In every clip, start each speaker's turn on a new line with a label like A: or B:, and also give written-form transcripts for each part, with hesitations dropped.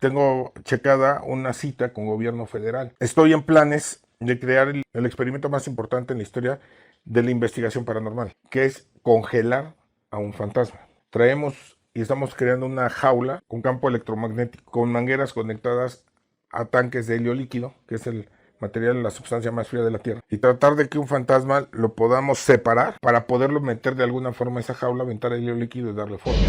A: tengo checada una cita con gobierno federal. Estoy en planes de crear el experimento más importante en la historia de la investigación paranormal, que es congelar a un fantasma. Traemos y estamos creando una jaula con campo electromagnético, con mangueras conectadas a tanques de helio líquido, que es el material, la sustancia más fría de la Tierra, y tratar de que un fantasma lo podamos separar para poderlo meter de alguna forma a esa jaula, aventar helio líquido y darle forma.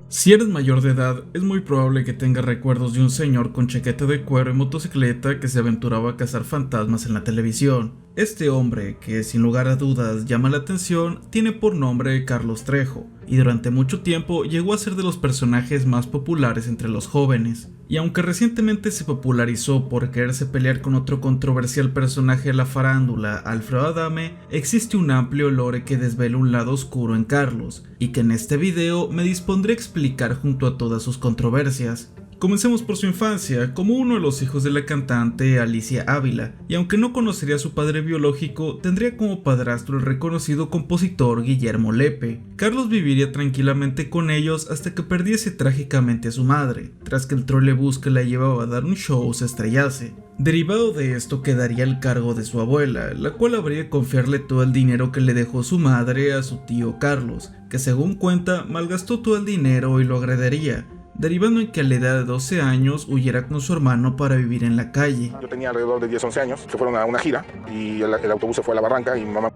B: Si eres mayor de edad, es muy probable que tengas recuerdos de un señor con chaqueta de cuero y motocicleta que se aventuraba a cazar fantasmas en la televisión. Este hombre, que sin lugar a dudas llama la atención, tiene por nombre Carlos Trejo, y durante mucho tiempo llegó a ser de los personajes más populares entre los jóvenes. Y aunque recientemente se popularizó por quererse pelear con otro controversial personaje de la farándula, Alfredo Adame, existe un amplio lore que desvela un lado oscuro en Carlos, y que en este video me dispondré a explicar junto a todas sus controversias. Comencemos por su infancia, como uno de los hijos de la cantante Alicia Ávila, y aunque no conocería a su padre biológico, tendría como padrastro el reconocido compositor Guillermo Lepe. Carlos viviría tranquilamente con ellos hasta que perdiese trágicamente a su madre, tras que el trolebús que la llevaba a dar un show se estrellase. Derivado de esto quedaría el cargo de su abuela, la cual habría de confiarle todo el dinero que le dejó su madre a su tío Carlos, que según cuenta malgastó todo el dinero y lo agredería, derivando en que a la edad de 12 años huyera con su hermano para vivir en la calle.
A: Yo tenía alrededor de 10-11 años, se fueron a una gira y el autobús se fue a la barranca y mi mamá.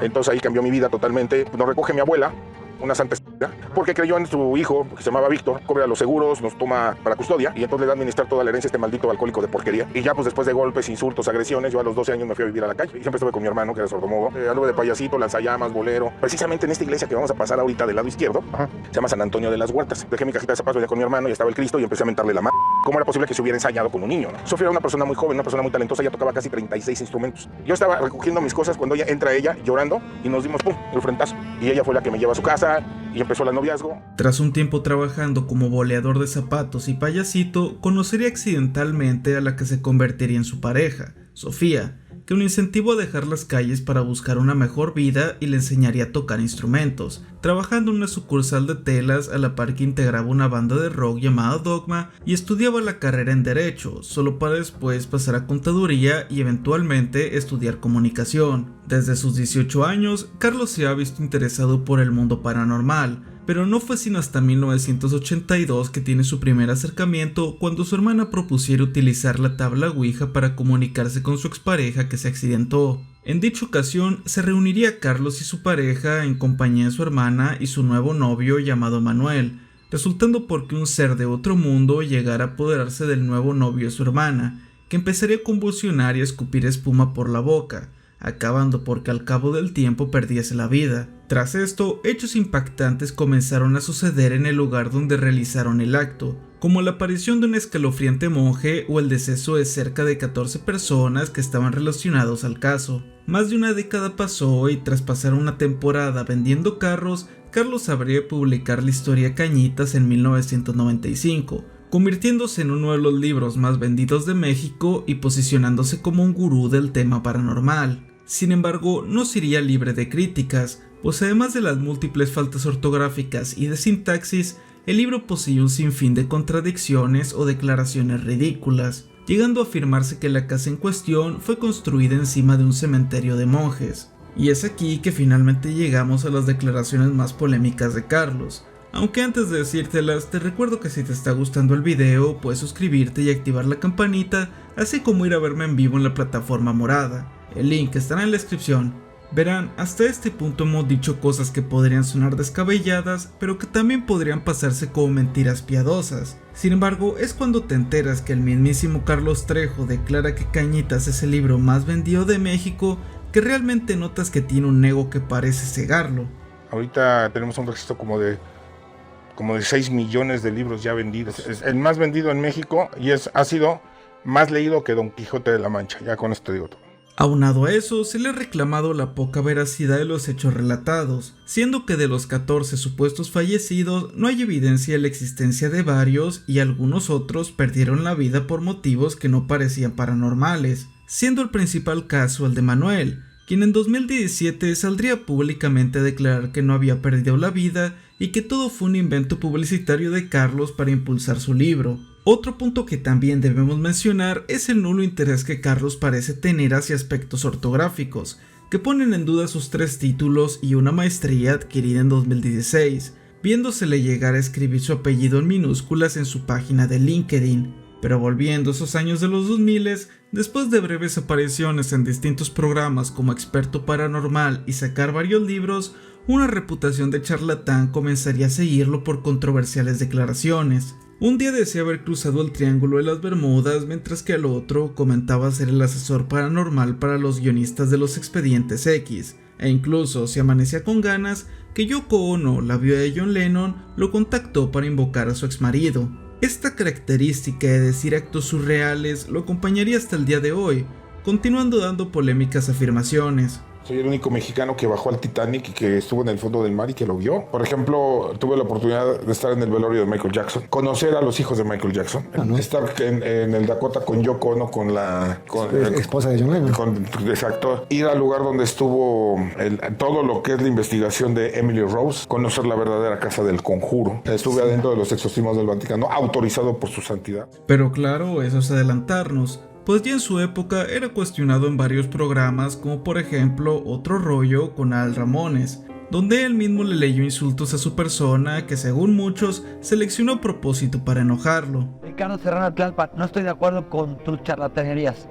A: Entonces ahí cambió mi vida totalmente. Nos recoge mi abuela, una santa porque creyó en su hijo, que se llamaba Víctor, cobra los seguros, nos toma para custodia y entonces le da a administrar toda la herencia a este maldito alcohólico de porquería. Y ya pues después de golpes, insultos, agresiones, yo a los 12 años me fui a vivir a la calle y siempre estuve con mi hermano que era sordomudo. Algo de payasito, lanzallamas, bolero. Precisamente en esta iglesia que vamos a pasar ahorita del lado izquierdo, se llama San Antonio de las Huertas. Dejé mi cajita de zapatos ya con mi hermano y estaba el Cristo y empecé a mentarle la madre. ¿Cómo era posible que se hubiera ensayado con un niño? Sofía era una persona muy joven, una persona muy talentosa, ella tocaba casi 36 instrumentos. Yo estaba recogiendo mis cosas cuando entra ella llorando y nos dimos pum, el frentazo. Y ella fue la que me lleva a su casa y empezó el noviazgo.
B: Tras un tiempo trabajando como boleador de zapatos y payasito, conocería accidentalmente a la que se convertiría en su pareja, Sofía, que lo incentivó a dejar las calles para buscar una mejor vida y le enseñaría a tocar instrumentos, trabajando en una sucursal de telas a la par que integraba una banda de rock llamada Dogma y estudiaba la carrera en Derecho, solo para después pasar a Contaduría y eventualmente estudiar Comunicación. Desde sus 18 años, Carlos se ha visto interesado por el mundo paranormal, pero no fue sino hasta 1982 que tiene su primer acercamiento cuando su hermana propusiera utilizar la tabla Ouija para comunicarse con su expareja que se accidentó. En dicha ocasión se reuniría Carlos y su pareja en compañía de su hermana y su nuevo novio llamado Manuel, resultando porque un ser de otro mundo llegara a apoderarse del nuevo novio de su hermana, que empezaría a convulsionar y a escupir espuma por la boca, acabando porque al cabo del tiempo perdiese la vida. Tras esto, hechos impactantes comenzaron a suceder en el lugar donde realizaron el acto, como la aparición de un escalofriante monje o el deceso de cerca de 14 personas que estaban relacionados al caso. Más de una década pasó y tras pasar una temporada vendiendo carros, Carlos habría de publicar la historia Cañitas en 1995, convirtiéndose en uno de los libros más vendidos de México y posicionándose como un gurú del tema paranormal. Sin embargo, no sería libre de críticas, pues además de las múltiples faltas ortográficas y de sintaxis, el libro poseía un sinfín de contradicciones o declaraciones ridículas, llegando a afirmarse que la casa en cuestión fue construida encima de un cementerio de monjes. Y es aquí que finalmente llegamos a las declaraciones más polémicas de Carlos. Aunque antes de decírtelas, te recuerdo que si te está gustando el video, puedes suscribirte y activar la campanita, así como ir a verme en vivo en la plataforma morada. El link estará en la descripción. Verán, hasta este punto hemos dicho cosas que podrían sonar descabelladas, pero que también podrían pasarse como mentiras piadosas. Sin embargo, es cuando te enteras que el mismísimo Carlos Trejo declara que Cañitas es el libro más vendido de México, que realmente notas que tiene un ego que parece cegarlo.
A: Ahorita tenemos un registro como de 6 millones de libros ya vendidos. Es el más vendido en México y ha sido más leído que Don Quijote de la Mancha. Ya con esto te digo todo.
B: Aunado a eso, se le ha reclamado la poca veracidad de los hechos relatados, siendo que de los 14 supuestos fallecidos no hay evidencia de la existencia de varios y algunos otros perdieron la vida por motivos que no parecían paranormales, siendo el principal caso el de Manuel, quien en 2017 saldría públicamente a declarar que no había perdido la vida y que todo fue un invento publicitario de Carlos para impulsar su libro. Otro punto que también debemos mencionar es el nulo interés que Carlos parece tener hacia aspectos ortográficos, que ponen en duda sus 3 títulos y una maestría adquirida en 2016, viéndosele llegar a escribir su apellido en minúsculas en su página de LinkedIn. Pero volviendo a esos años de los 2000, después de breves apariciones en distintos programas como experto paranormal y sacar varios libros, una reputación de charlatán comenzaría a seguirlo por controversiales declaraciones. Un día decía haber cruzado el Triángulo de las Bermudas, mientras que al otro comentaba ser el asesor paranormal para los guionistas de los Expedientes X, e incluso si amanecía con ganas, que Yoko Ono, la viuda de John Lennon, lo contactó para invocar a su exmarido. Esta característica de decir actos surreales lo acompañaría hasta el día de hoy, continuando dando polémicas afirmaciones.
A: Soy el único mexicano que bajó al Titanic y que estuvo en el fondo del mar y que lo vio. Por ejemplo, tuve la oportunidad de estar en el velorio de Michael Jackson, conocer a los hijos de Michael Jackson, estar en el Dakota con Yoko Ono, con la
C: esposa de John Lennon.
A: Exacto. Ir al lugar donde estuvo todo lo que es la investigación de Emily Rose, conocer la verdadera casa del conjuro. Estuve adentro de los exorcismos del Vaticano, autorizado por su santidad.
B: Pero claro, eso es adelantarnos, pues ya en su época era cuestionado en varios programas, como por ejemplo Otro Rollo con Al Ramones, donde él mismo le leyó insultos a su persona que según muchos seleccionó a propósito para enojarlo.
D: Ricardo Serrano Tlalpan, no estoy de acuerdo con tus charlatanerías.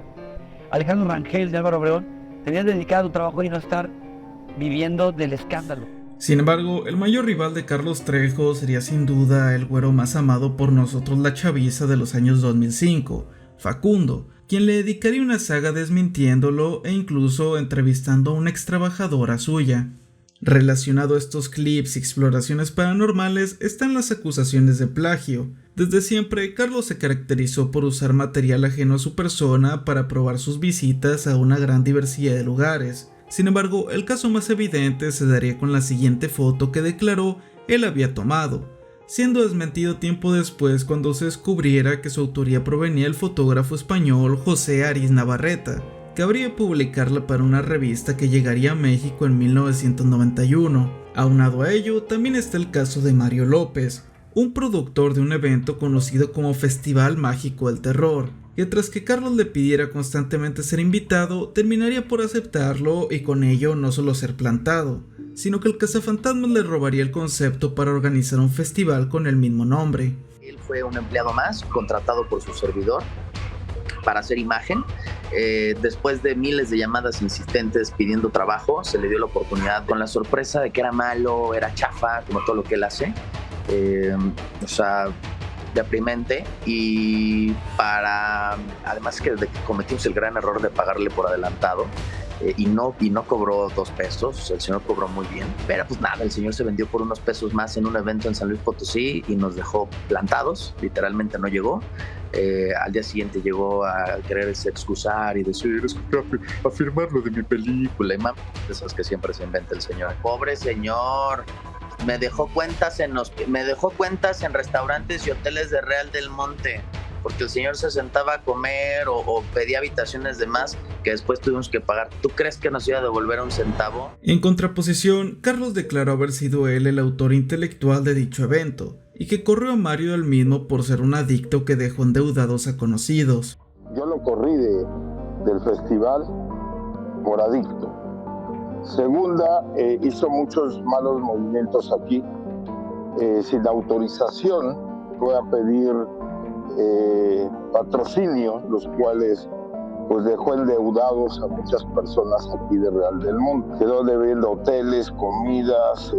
D: Alejandro Rangel de Álvaro Obregón, tenías dedicado a tu trabajo y no estar viviendo del escándalo.
B: Sin embargo, el mayor rival de Carlos Trejo sería sin duda el güero más amado por nosotros la chaviza de los años 2005, Facundo, quien le dedicaría una saga desmintiéndolo e incluso entrevistando a una ex trabajadora suya. Relacionado a estos clips y exploraciones paranormales están las acusaciones de plagio. Desde siempre, Carlos se caracterizó por usar material ajeno a su persona para probar sus visitas a una gran diversidad de lugares. Sin embargo, el caso más evidente se daría con la siguiente foto que declaró él había tomado, siendo desmentido tiempo después cuando se descubriera que su autoría provenía del fotógrafo español José Aris Navarrete, que habría de publicarla para una revista que llegaría a México en 1991. Aunado a ello, también está el caso de Mario López, un productor de un evento conocido como Festival Mágico del Terror, que tras que Carlos le pidiera constantemente ser invitado, terminaría por aceptarlo y con ello no solo ser plantado, sino que el cazafantasmas le robaría el concepto para organizar un festival con el mismo nombre.
E: Él fue un empleado más, contratado por su servidor para hacer imagen. Después de miles de llamadas insistentes pidiendo trabajo, se le dio la oportunidad con la sorpresa de que era malo, era chafa, como todo lo que él hace. Deprimente, y además que cometimos el gran error de pagarle por adelantado, y no cobró 2 pesos, el señor cobró muy bien, pero pues nada, el señor se vendió por unos pesos más en un evento en San Luis Potosí y nos dejó plantados, literalmente no llegó. Al día siguiente llegó a quererse excusar y decir, es que a firmar lo de mi película, y más de esas que siempre se inventa el señor. Pobre señor, me dejó cuentas en restaurantes y hoteles de Real del Monte, porque el señor se sentaba a comer o pedía habitaciones de más que después tuvimos que pagar. ¿Tú crees que nos iba a devolver un centavo?
B: En contraposición, Carlos declaró haber sido él el autor intelectual de dicho evento, y que corrió a Mario del mismo por ser un adicto que dejó endeudados a conocidos.
F: Yo lo corrí del festival por adicto. Segunda, hizo muchos malos movimientos aquí. Sin autorización fue a pedir patrocinio, los cuales pues dejó endeudados a muchas personas aquí de Real del Monte. Quedó debiendo hoteles, comidas,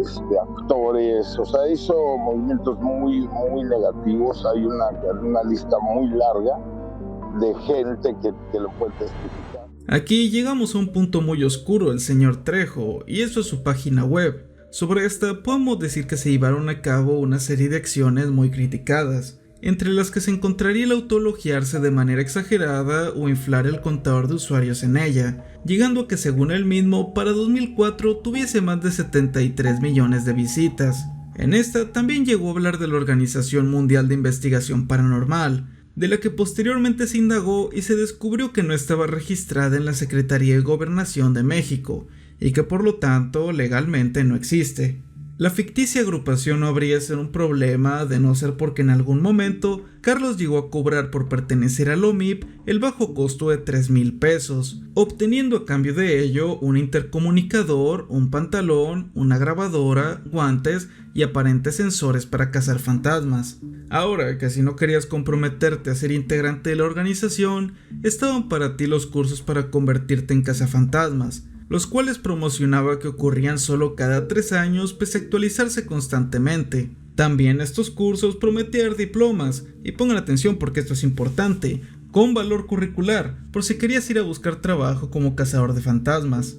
F: actores, o sea, hizo movimientos muy, muy negativos. Hay una lista muy larga de gente que lo puede testificar.
B: Aquí llegamos a un punto muy oscuro del señor Trejo, y eso es su página web. Sobre esta podemos decir que se llevaron a cabo una serie de acciones muy criticadas, entre las que se encontraría el autoelogiarse de manera exagerada o inflar el contador de usuarios en ella, llegando a que según él mismo para 2004 tuviese más de 73 millones de visitas. En esta también llegó a hablar de la Organización Mundial de Investigación Paranormal, de la que posteriormente se indagó y se descubrió que no estaba registrada en la Secretaría de Gobernación de México y que por lo tanto legalmente no existe. La ficticia agrupación no habría sido un problema de no ser porque en algún momento Carlos llegó a cobrar por pertenecer al OMIP el bajo costo de 3,000 pesos, obteniendo a cambio de ello un intercomunicador, un pantalón, una grabadora, guantes y aparentes sensores para cazar fantasmas. Ahora que si no querías comprometerte a ser integrante de la organización, estaban para ti los cursos para convertirte en cazafantasmas, los cuales promocionaba que ocurrían solo cada 3 años pese a actualizarse constantemente. También estos cursos prometían dar diplomas, y pongan atención porque esto es importante, con valor curricular, por si querías ir a buscar trabajo como cazador de fantasmas.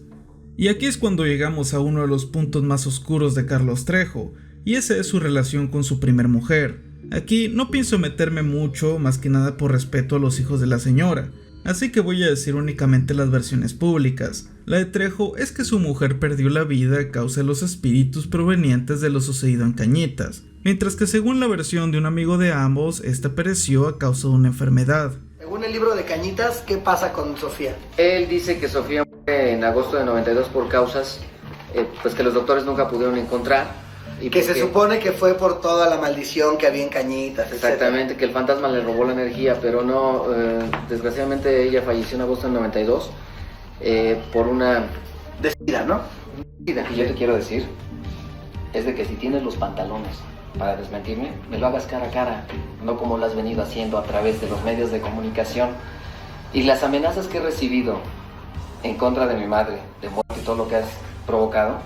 B: Y aquí es cuando llegamos a uno de los puntos más oscuros de Carlos Trejo, y esa es su relación con su primer mujer. Aquí no pienso meterme mucho, más que nada por respeto a los hijos de la señora, así que voy a decir únicamente las versiones públicas. La de Trejo es que su mujer perdió la vida a causa de los espíritus provenientes de lo sucedido en Cañitas, mientras que según la versión de un amigo de ambos, esta pereció a causa de una enfermedad.
G: Según el libro de Cañitas, ¿qué pasa con Sofía?
H: Él dice que Sofía muere en agosto de 92 por causas pues que los doctores nunca pudieron encontrar. Y
G: que se supone que fue por toda la maldición que había en Cañitas,
H: exactamente, que el fantasma le robó la energía, pero no, desgraciadamente ella falleció en agosto del 92 por una...
G: Desida, ¿no?
H: Y yo te quiero decir, es de que si tienes los pantalones para desmentirme, me lo hagas cara a cara, no como lo has venido haciendo a través de los medios de comunicación. Y las amenazas que he recibido en contra de mi madre, de muerte y todo lo que has provocado,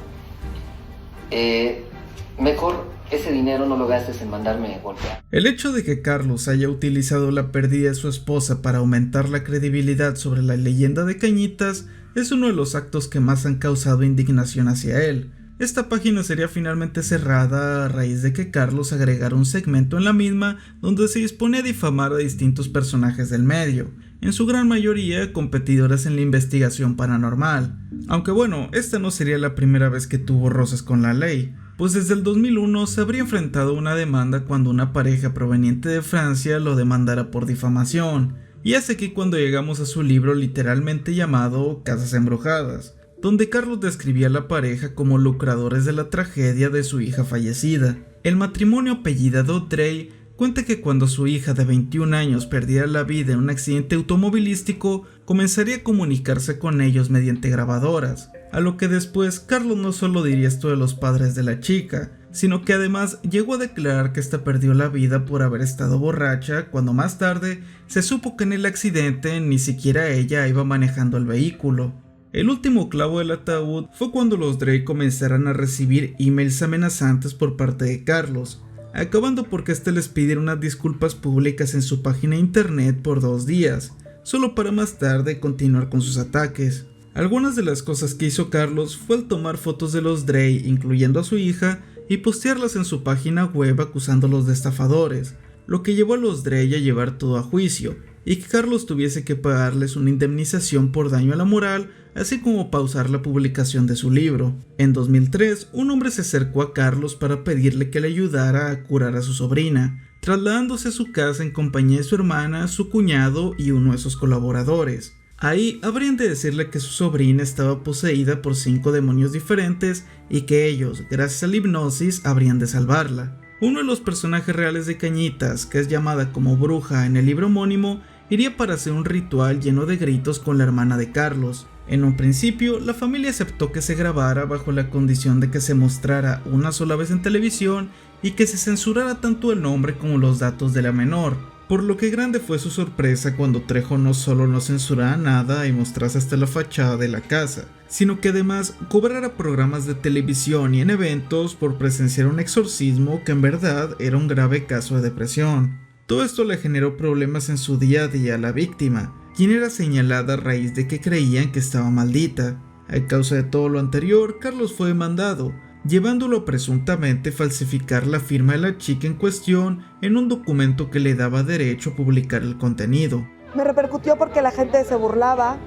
H: mejor ese dinero no lo gastes en mandarme golpear.
B: El hecho de que Carlos haya utilizado la pérdida de su esposa para aumentar la credibilidad sobre la leyenda de Cañitas es uno de los actos que más han causado indignación hacia él. Esta página sería finalmente cerrada a raíz de que Carlos agregara un segmento en la misma donde se dispone a difamar a distintos personajes del medio, en su gran mayoría competidores en la investigación paranormal. Aunque bueno, esta no sería la primera vez que tuvo roces con la ley, pues desde el 2001 se habría enfrentado a una demanda cuando una pareja proveniente de Francia lo demandara por difamación, y es aquí cuando llegamos a su libro literalmente llamado Casas Embrujadas, donde Carlos describía a la pareja como lucradores de la tragedia de su hija fallecida. El matrimonio apellidado Drey cuenta que cuando su hija de 21 años perdiera la vida en un accidente automovilístico, comenzaría a comunicarse con ellos mediante grabadoras, a lo que después Carlos no solo diría esto de los padres de la chica, sino que además llegó a declarar que ésta perdió la vida por haber estado borracha, cuando más tarde se supo que en el accidente ni siquiera ella iba manejando el vehículo. El último clavo del ataúd fue cuando los Drey comenzaran a recibir emails amenazantes por parte de Carlos, acabando porque éste les pidiera unas disculpas públicas en su página de internet por 2 días, solo para más tarde continuar con sus ataques. Algunas de las cosas que hizo Carlos fue el tomar fotos de los Drey, incluyendo a su hija, y postearlas en su página web acusándolos de estafadores, lo que llevó a los Drey a llevar todo a juicio, y que Carlos tuviese que pagarles una indemnización por daño a la moral, así como pausar la publicación de su libro. En 2003, un hombre se acercó a Carlos para pedirle que le ayudara a curar a su sobrina, trasladándose a su casa en compañía de su hermana, su cuñado y uno de sus colaboradores. Ahí habrían de decirle que su sobrina estaba poseída por 5 demonios diferentes y que ellos, gracias a la hipnosis, habrían de salvarla. Uno de los personajes reales de Cañitas, que es llamada como bruja en el libro homónimo, iría para hacer un ritual lleno de gritos con la hermana de Carlos. En un principio, la familia aceptó que se grabara bajo la condición de que se mostrara una sola vez en televisión y que se censurara tanto el nombre como los datos de la menor, por lo que grande fue su sorpresa cuando Trejo no solo no censurara nada y mostrase hasta la fachada de la casa, sino que además cobrara programas de televisión y en eventos por presenciar un exorcismo que en verdad era un grave caso de depresión. Todo esto le generó problemas en su día a día a la víctima, quien era señalada a raíz de que creían que estaba maldita. A causa de todo lo anterior, Carlos fue demandado, llevándolo a presuntamente falsificar la firma de la chica en cuestión en un documento que le daba derecho a publicar el contenido.
I: Me repercutió porque la gente se burlaba,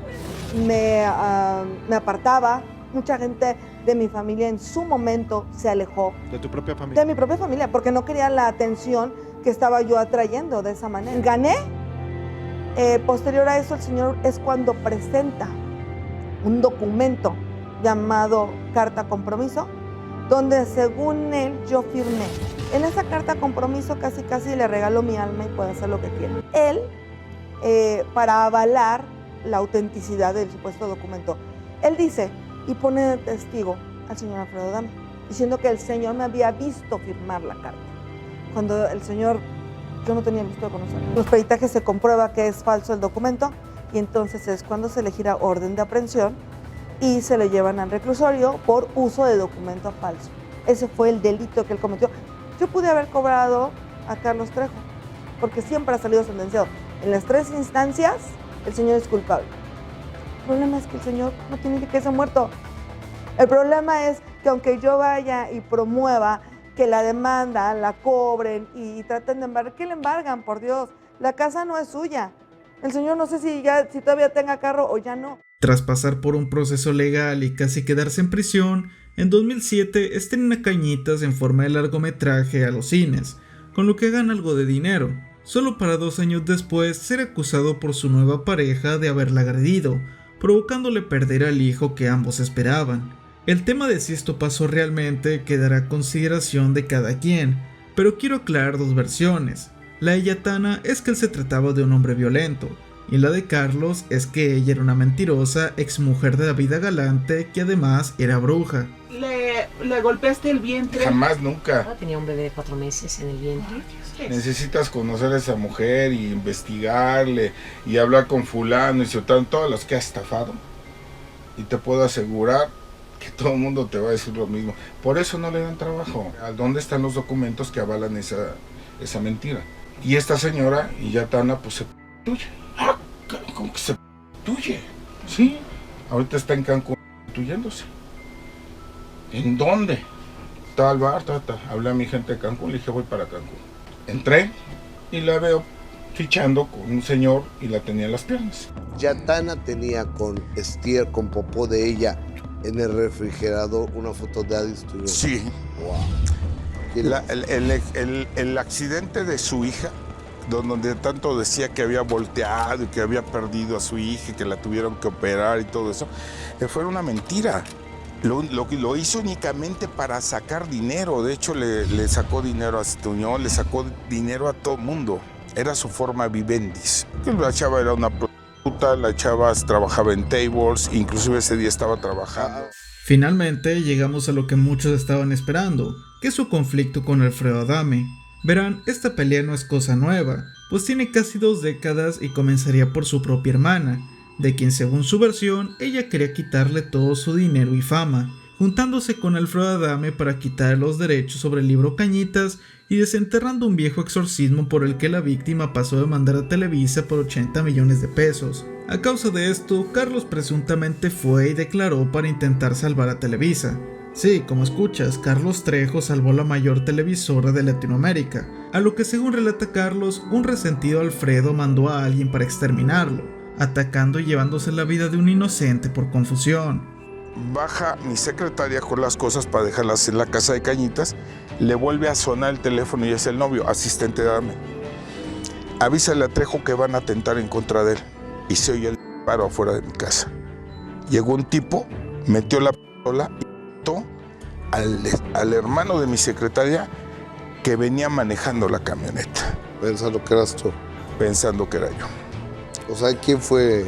I: me apartaba, mucha gente de mi familia en su momento se alejó.
J: ¿De tu propia familia?
I: De mi propia familia, porque no quería la atención que estaba yo atrayendo de esa manera. Gané. Posterior a eso, el señor es cuando presenta un documento llamado Carta Compromiso, donde según él yo firmé. En esa carta compromiso casi le regalo mi alma y puede hacer lo que quiera. Él, para avalar la autenticidad del supuesto documento, él dice y pone de testigo al señor Alfredo Adame, diciendo que el señor me había visto firmar la carta, cuando el señor, yo no tenía el gusto de conocerlo. Los peritajes se comprueba que es falso el documento y entonces es cuando se le gira orden de aprehensión y se le llevan al reclusorio por uso de documento falso. Ese fue el delito que él cometió. Yo pude haber cobrado a Carlos Trejo, porque siempre ha salido sentenciado. En las 3 instancias, el señor es culpable. El problema es que el señor no tiene que ser muerto. El problema es que aunque yo vaya y promueva que la demanda la cobren y traten de embargar, ¿qué le embargan? Por Dios, la casa no es suya. El señor no sé si todavía tenga carro o ya no.
B: Tras pasar por un proceso legal y casi quedarse en prisión, en 2007 estrena Cañitas en forma de largometraje a los cines, con lo que gana algo de dinero, solo para 2 años después ser acusado por su nueva pareja de haberla agredido, provocándole perder al hijo que ambos esperaban. El tema de si esto pasó realmente quedará a consideración de cada quien, pero quiero aclarar 2 versiones. La de Yatana es que él se trataba de un hombre violento, y la de Carlos es que ella era una mentirosa exmujer de David Galante que además era bruja.
K: ¿Le golpeaste el vientre?
L: Jamás, nunca.
M: Tenía un bebé de 4 meses en el vientre.
L: Necesitas conocer a esa mujer y investigarle y hablar con fulano y sotano, todos los que ha estafado. Y te puedo asegurar que todo el mundo te va a decir lo mismo. Por eso no le dan trabajo. ¿A dónde están los documentos que avalan esa mentira? Y esta señora, y Yatana, pues se prostituye. ¿Cómo que se prostituye? Sí, ahorita está en Cancún prostituyéndose. ¿En dónde? Tal bar, hablé a mi gente de Cancún, le dije voy para Cancún. Entré y la veo fichando con un señor y la tenía en las piernas.
N: Yatana tenía con estier, con popó de ella en el refrigerador una foto de Adis Tuñón.
L: Sí.
N: Wow.
L: El accidente de su hija, donde tanto decía que había volteado y que había perdido a su hija y que la tuvieron que operar y todo eso, fue una mentira. Lo hizo únicamente para sacar dinero. De hecho, le sacó dinero a Tuñón, le sacó dinero a todo el mundo. Era su forma vivendis. La chava era una prostituta, la chava trabajaba en tables, inclusive ese día estaba trabajando.
B: Finalmente llegamos a lo que muchos estaban esperando, que es su conflicto con Alfredo Adame. Verán, esta pelea no es cosa nueva, pues tiene casi 2 décadas y comenzaría por su propia hermana, de quien según su versión, ella quería quitarle todo su dinero y fama, juntándose con Alfredo Adame para quitarle los derechos sobre el libro Cañitas y desenterrando un viejo exorcismo por el que la víctima pasó a demandar a Televisa por 80 millones de pesos. A causa de esto, Carlos presuntamente fue y declaró para intentar salvar a Televisa. Sí, como escuchas, Carlos Trejo salvó la mayor televisora de Latinoamérica, a lo que según relata Carlos, un resentido Alfredo mandó a alguien para exterminarlo, atacando y llevándose la vida de un inocente por confusión.
L: Baja mi secretaria con las cosas para dejarlas en la casa de Cañitas, le vuelve a sonar el teléfono y es el novio, asistente de Adame. Avísale a Trejo que van a atentar en contra de él. Y se oye el disparo afuera de mi casa. Llegó un tipo, metió la pistola y mató al hermano de mi secretaria que venía manejando la camioneta.
N: Pensando que eras tú.
L: Pensando que era yo.
N: O sea, ¿quién fue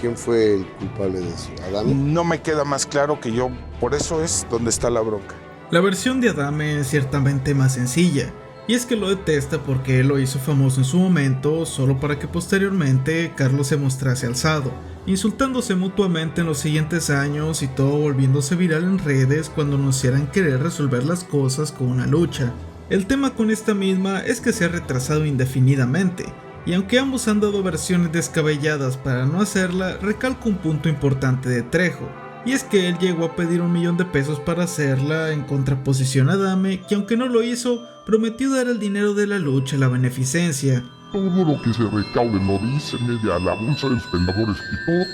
N: el culpable de eso? ¿Adame?
L: No me queda más claro que yo, por eso es donde está la bronca.
B: La versión de Adame es ciertamente más sencilla, y es que lo detesta porque él lo hizo famoso en su momento solo para que posteriormente Carlos se mostrase alzado, insultándose mutuamente en los siguientes años y todo volviéndose viral en redes cuando anunciaran querer resolver las cosas con una lucha. El tema con esta misma es que se ha retrasado indefinidamente, y aunque ambos han dado versiones descabelladas para no hacerla, recalco un punto importante de Trejo, Y es que él llegó a pedir $1 millón para hacerla, en contraposición a Adame, que aunque no lo hizo, prometió dar el dinero de la lucha a la beneficencia.
J: Todo lo que se recaude lo dice media la bolsa de los vendedores y todo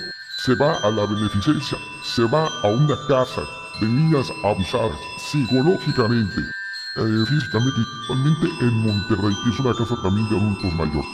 J: se va a la beneficencia, se va a una casa de niñas abusadas psicológicamente, físicamente y totalmente en Monterrey, que es una casa también de adultos mayores.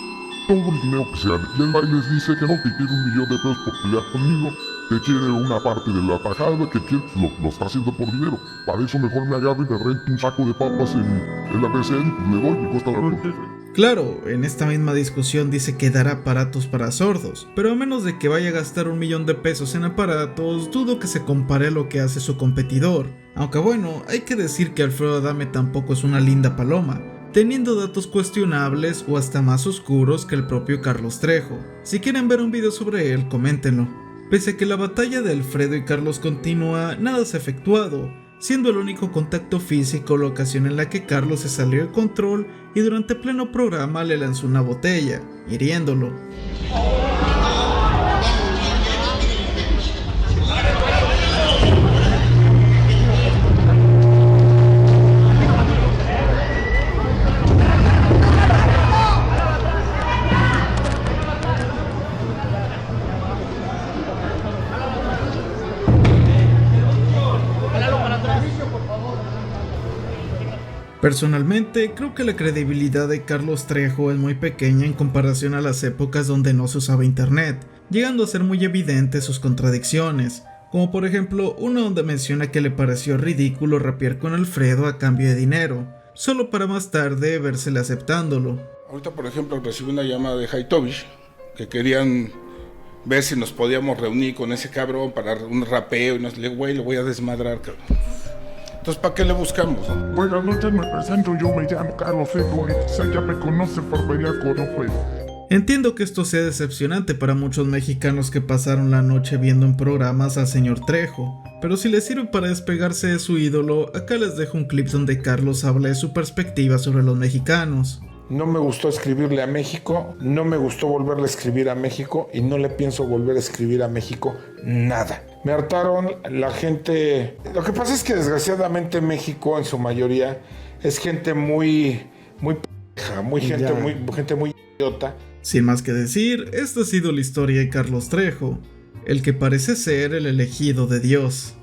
J: Todo el dinero que se gane. Y el baile les dice que no, que quiere $1 millón por pelear conmigo, que quiere una parte de la tajada, que quiere, lo está haciendo por dinero. Para eso mejor me agarro y me rento un saco de papas en la BCN, pues le doy, me cuesta la
B: Claro, en esta misma discusión dice que dará aparatos para sordos, pero a menos de que vaya a gastar $1 millón en aparatos, dudo que se compare a lo que hace su competidor. Aunque bueno, hay que decir que Alfredo Adame tampoco es una linda paloma, teniendo datos cuestionables o hasta más oscuros que el propio Carlos Trejo. Si quieren ver un video sobre él, coméntenlo. Pese a que la batalla de Alfredo y Carlos continúa, nada se ha efectuado, siendo el único contacto físico la ocasión en la que Carlos se salió de control y durante pleno programa le lanzó una botella, hiriéndolo. Personalmente, creo que la credibilidad de Carlos Trejo es muy pequeña en comparación a las épocas donde no se usaba internet, llegando a ser muy evidentes sus contradicciones, como por ejemplo uno donde menciona que le pareció ridículo rapear con Alfredo a cambio de dinero, solo para más tarde vérsele aceptándolo.
L: Ahorita por ejemplo recibí una llamada de Haitovich, que querían ver si nos podíamos reunir con ese cabrón para un rapeo, y nos le güey, lo voy a desmadrar, cabrón. Entonces, ¿para qué le buscamos?
J: Buenas noches, me presento, yo me llamo Carlos Trejo, ya me conoce por pelear con Alfredo.
B: Entiendo que esto sea decepcionante para muchos mexicanos que pasaron la noche viendo en programas al señor Trejo, pero si les sirve para despegarse de su ídolo, acá les dejo un clip donde Carlos habla de su perspectiva sobre los mexicanos.
A: No me gustó escribirle a México, no me gustó volverle a escribir a México y no le pienso volver a escribir a México nada. Me hartaron la gente. Lo que pasa es que desgraciadamente México en su mayoría es gente muy pendeja, gente muy idiota.
B: Sin más que decir, esta ha sido la historia de Carlos Trejo, el que parece ser el elegido de Dios.